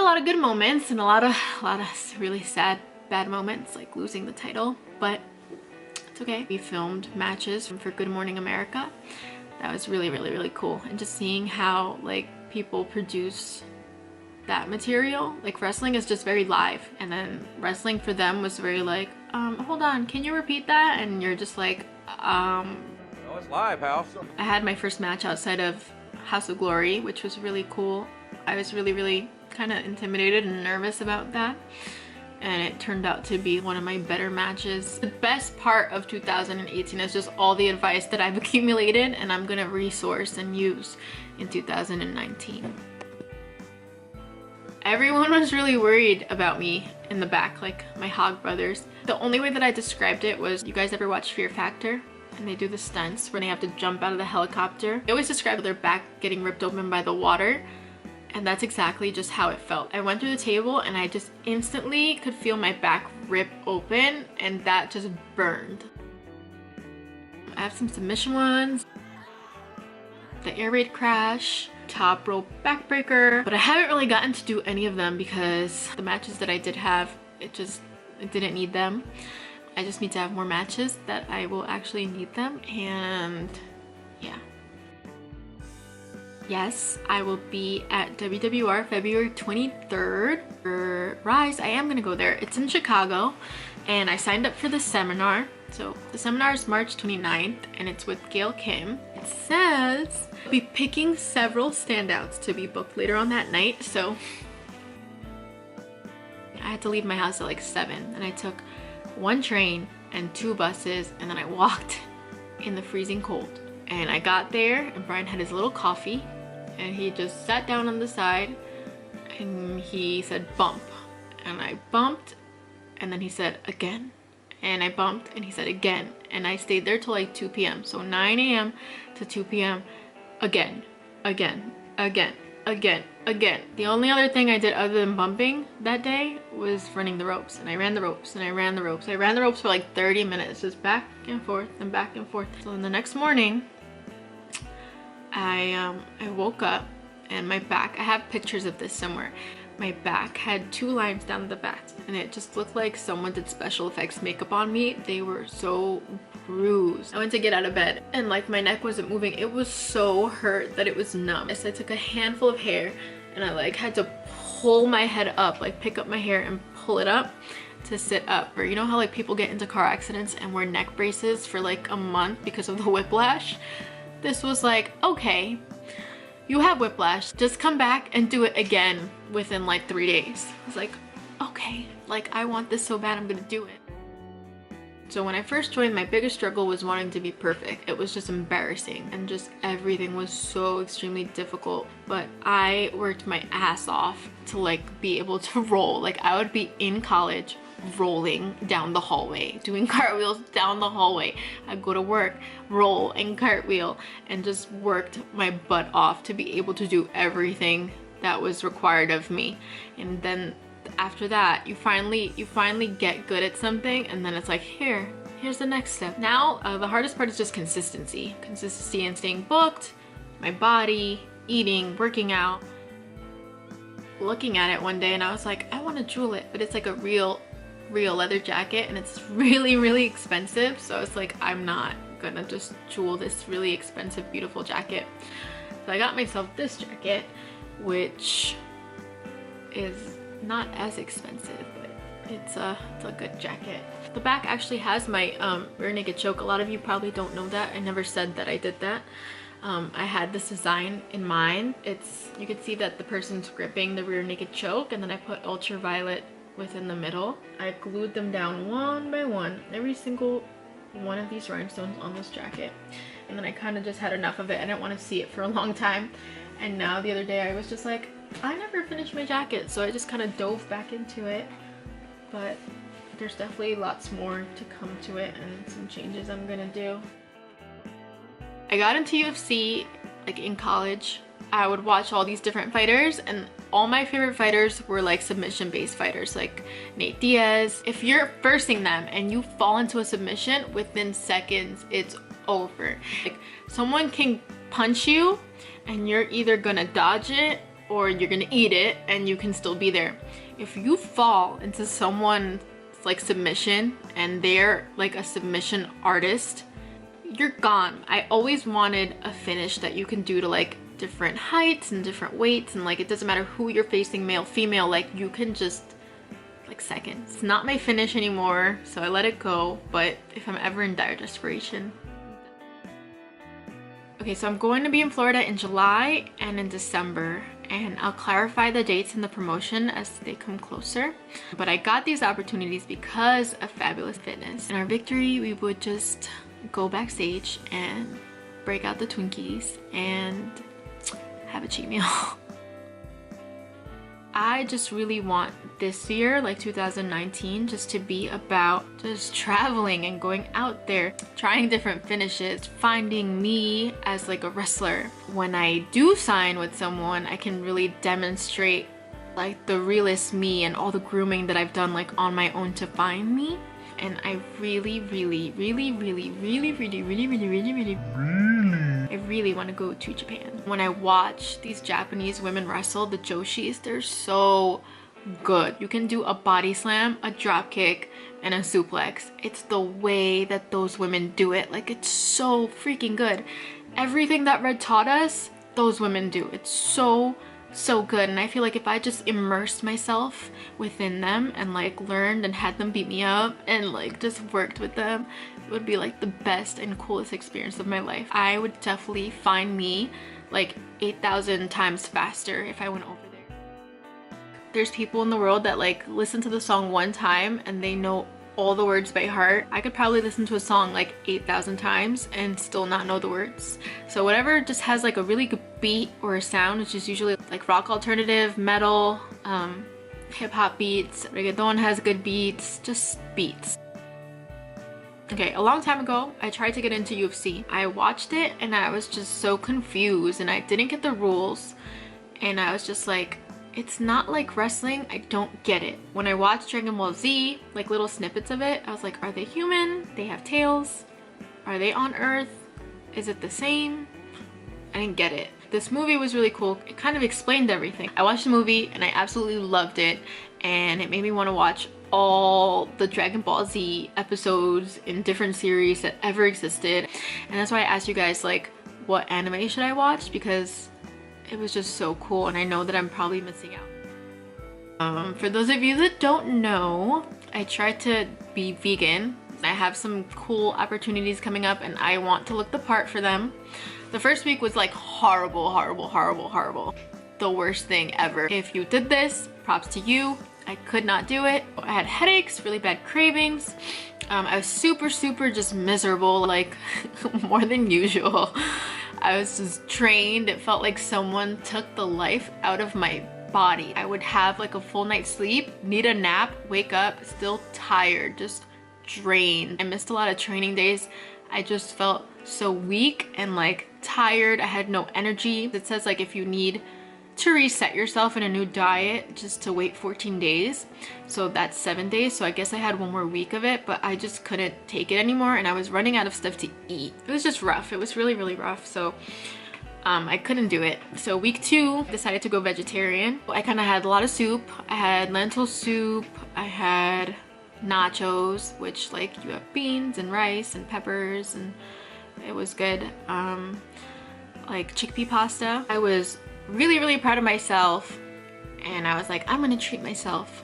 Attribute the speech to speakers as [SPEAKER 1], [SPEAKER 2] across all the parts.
[SPEAKER 1] lot of good moments and a lot of really sad, bad moments, like losing the title, but it's okay. We filmed matches for Good Morning America. That was really cool. And just seeing how like people produce that material, like wrestling is just very live, and then wrestling for them was very like, hold on, can you repeat that? And you're just like,
[SPEAKER 2] Oh, it's live, House.
[SPEAKER 1] I had my first match outside of House of Glory, which was really cool. I was really kind of intimidated and nervous about that, and it turned out to be one of my better matches. The best part of 2018 is just all the advice that I've accumulated and I'm gonna resource and use in 2019. Everyone was really worried about me in the back, like my Hog brothers. The only way that I described it was, you guys ever watch Fear Factor? And they do the stunts where they have to jump out of the helicopter. They always describe their back getting ripped open by the water. And that's exactly just how it felt. I went through the table and I just instantly could feel my back rip open, and that just burned. I have some submission ones. The air raid crash, top rope backbreaker, but I haven't really gotten to do any of them because the matches that I did have, it didn't need them. I just need to have more matches that I will actually need them, and yeah. Yes, I will be at WWR February 23rd for Rise. I am gonna go there. It's in Chicago, and I signed up for the seminar. So the seminar is March 29th, and it's with Gail Kim. It says I'll be picking several standouts to be booked later on that night. So I had to leave my house at like 7, and I took 1 train and 2 buses, and then I walked in the freezing cold. And I got there, and Brian had his little coffee, and he just sat down on the side, and he said bump, and I bumped, and then he said again, and I bumped, and he said again, and I stayed there till like 2 p.m. So 9 a.m. to 2 p.m. again. The only other thing I did other than bumping that day was running the ropes, and I ran the ropes and I ran the ropes. I ran the ropes for like 30 minutes, just back and forth and back and forth. So then the next morning, I woke up, and my back, I have pictures of this somewhere. My back had 2 lines down the back, and it just looked like someone did special effects makeup on me. They were so bruised. I went to get out of bed, and like my neck wasn't moving. It was so hurt that it was numb. So I took a handful of hair, and I like had to pull my head up, like pick up my hair and pull it up to sit up. Or you know how like people get into car accidents and wear neck braces for like a month because of the whiplash? This was like, okay, you have whiplash, just come back and do it again within like 3 days. I was like, okay, like I want this so bad, I'm gonna do it. So when I first joined, my biggest struggle was wanting to be perfect. It was just embarrassing, and just everything was so extremely difficult. But I worked my ass off to like be able to roll. Like I would be in college rolling down the hallway, doing cartwheels down the hallway. I'd go to work, roll and cartwheel, and just worked my butt off to be able to do everything that was required of me. And then after that, you finally get good at something, and then it's like, here's the next step. Now the hardest part is just consistency and staying booked, my body, eating, working out. Looking at it one day, and I was like, I want to jewel it, but it's like a real leather jacket, and it's really expensive. So it's like, I'm not gonna just jewel this really expensive beautiful jacket. So I got myself this jacket, which is not as expensive, but it's a good jacket. The back actually has my rear naked choke. A lot of you probably don't know that. I never said that I did that. I had this design in mind. You can see that the person's gripping the rear naked choke, and then I put ultraviolet within the middle. I glued them down one by one, every single one of these rhinestones on this jacket, and then I kind of just had enough of it. I didn't want to see it for a long time, and now the other day I was just like, I never finished my jacket, so I just kind of dove back into it. But there's definitely lots more to come to it, and some changes I'm gonna do. I got into UFC like in college. I would watch all these different fighters, and all my favorite fighters were like submission based fighters, like Nate Diaz. If you're versing them and you fall into a submission, within seconds it's over. Like someone can punch you and you're either gonna dodge it or you're gonna eat it and you can still be there. If you fall into someone's like submission and they're like a submission artist, you're gone. I always wanted a finish that you can do to like different heights and different weights, and like it doesn't matter who you're facing, male, female, like you can just like second. It's not my finish anymore, so I let it go, but if I'm ever in dire desperation. Okay, so I'm going to be in Florida in July and in December, and I'll clarify the dates in the promotion as they come closer. But I got these opportunities because of Fabulous Fitness. In our victory, we would just go backstage and break out the Twinkies and have a cheat meal. I just really want this year, like 2019, just to be about just traveling and going out there, trying different finishes, finding me as like a wrestler. When I do sign with someone, I can really demonstrate like the realest me and all the grooming that I've done like on my own to find me. And I really want to go to Japan. When I watch these Japanese women wrestle, the Joshis, they're so good. You can do a body slam, a drop kick, and a suplex. It's the way that those women do it. Like, it's so freaking good. Everything that Red taught us, those women do. It's so good. And I feel like if I just immersed myself within them and like learned and had them beat me up and like just worked with them, it would be like the best and coolest experience of my life. I would definitely find me like 8,000 times faster if I went over there. There's people in the world that like listen to the song one time and they know all the words by heart. I could probably listen to a song like 8,000 times and still not know the words. So whatever just has like a really good beat or a sound, which is usually like rock alternative, metal, hip-hop beats, reggaeton has good beats, just beats. Okay, a long time ago, I tried to get into UFC. I watched it and I was just so confused and I didn't get the rules, and I was just like, it's not like wrestling, I don't get it. When I watched Dragon Ball Z, like little snippets of it, I was like, are they human? They have tails? Are they on Earth? Is it the same? I didn't get it. This movie was really cool. It kind of explained everything. I watched the movie and I absolutely loved it, and it made me want to watch all the Dragon Ball Z episodes in different series that ever existed. And that's why I asked you guys like, what anime should I watch? Because it was just so cool, and I know that I'm probably missing out. For those of you that don't know, I tried to be vegan. I have some cool opportunities coming up and I want to look the part for them. The first week was like horrible. The worst thing ever. If you did this, props to you. I could not do it. I had headaches, really bad cravings. I was super just miserable, like more than usual. I was just drained. It felt like someone took the life out of my body. I would have like a full night's sleep, need a nap, wake up, still tired, just drained. I missed a lot of training days. I just felt so weak and like tired. I had no energy. It says like if you need to reset yourself in a new diet, just to wait 14 days. So that's 7 days. So I guess I had one more week of it, but I just couldn't take it anymore and I was running out of stuff to eat. It was just rough. It was really rough. So I couldn't do it. So week 2, decided to go vegetarian. I kind of had a lot of soup. I had lentil soup. I had nachos, which like you have beans and rice and peppers, and it was good. Like chickpea pasta. I was really proud of myself, and I was like, I'm gonna treat myself.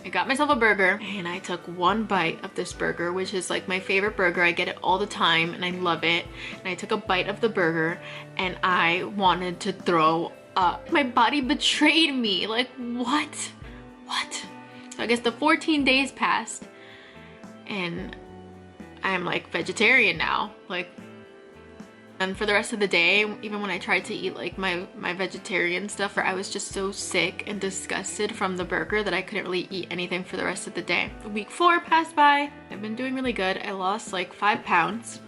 [SPEAKER 1] I got myself a burger and I took one bite of this burger, which is like my favorite burger. I get it all the time and I love it. And I took a bite of the burger and I wanted to throw up. My body betrayed me. Like, what? So I guess the 14 days passed and I'm like vegetarian now. Like, and for the rest of the day, even when I tried to eat like my vegetarian stuff, I was just so sick and disgusted from the burger that I couldn't really eat anything for the rest of the day. Week 4 passed by. I've been doing really good. I lost like 5 pounds.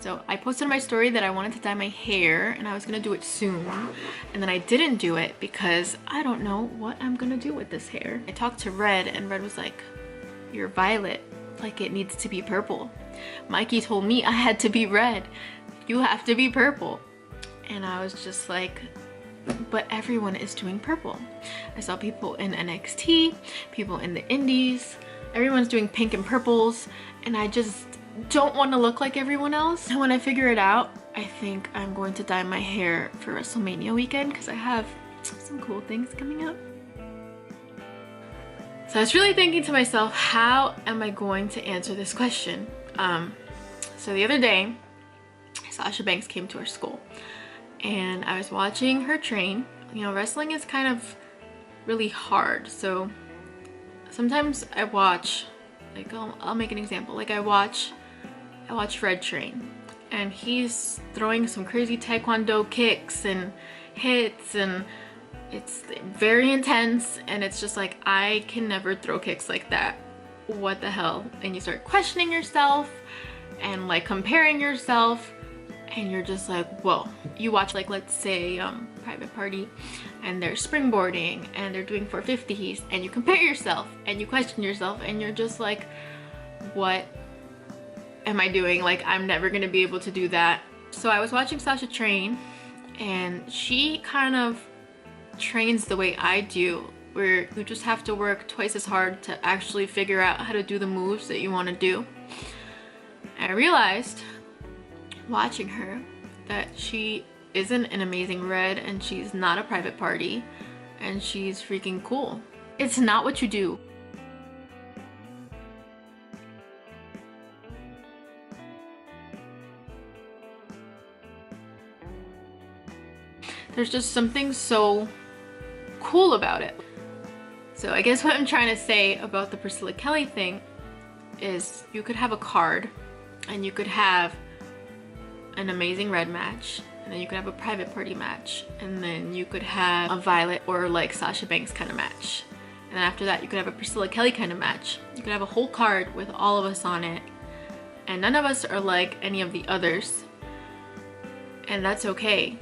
[SPEAKER 1] So I posted on my story that I wanted to dye my hair and I was gonna do it soon. And then I didn't do it because I don't know what I'm gonna do with this hair. I talked to Red and Red was like, you're violet, like it needs to be purple. Mikey told me I had to be red. You have to be purple. and I was just like, but everyone is doing purple. I saw people in NXT, people in the indies, everyone's doing pink and purples, and I just don't want to look like everyone else. And when I figure it out, I think I'm going to dye my hair for WrestleMania weekend because I have some cool things coming up. So I was really thinking to myself, how am I going to answer this question? So the other day, Sasha Banks came to our school and I was watching her train. You know, wrestling is kind of really hard. So sometimes I watch, like I'll make an example. Like I watch Red Train and he's throwing some crazy taekwondo kicks and hits, and it's very intense, and it's just like, I can never throw kicks like that. What the hell? And you start questioning yourself and like comparing yourself, and you're just like, whoa. You watch, like, let's say Private Party, and they're springboarding and they're doing 450s, and you compare yourself and you question yourself, and you're just like, what am I doing? Like, I'm never gonna be able to do that. So I was watching Sasha train, and she kind of trains the way I do, where you just have to work twice as hard to actually figure out how to do the moves that you want to do. And I realized watching her that she isn't an amazing red, and she's not a Private Party, and she's freaking cool. It's not what you do. There's just something so cool about it. So I guess what I'm trying to say about the Priscilla Kelly thing is, you could have a card and you could have an amazing red match, and then you could have a Private Party match, and then you could have a Violette or like Sasha Banks kind of match, and then after that you could have a Priscilla Kelly kind of match. You could have a whole card with all of us on it, and none of us are like any of the others, and that's okay.